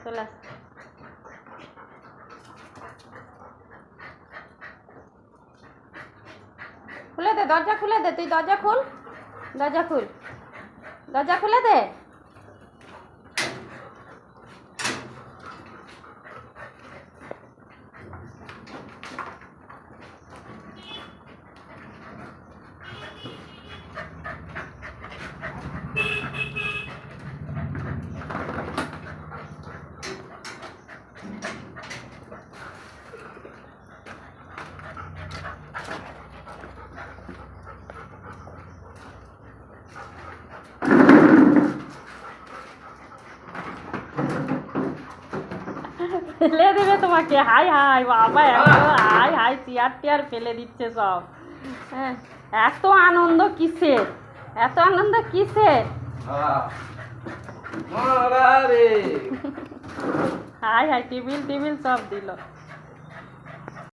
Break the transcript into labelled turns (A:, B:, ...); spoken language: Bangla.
A: চলে আস। খুলে দে, দরজা খুলে দে, তুই দরজা খুল, দরজা খুল, দরজা খুলে দে। ফেলে দেবে তোমাকে। হাই হাই বাবা, হাই হাই, চেয়ার টেয়ার ফেলে দিচ্ছে সব। হ্যাঁ, এত আনন্দ কিসের, এত আনন্দ কিসের? হাই হাই, টিবিল টিবিল সব দিল।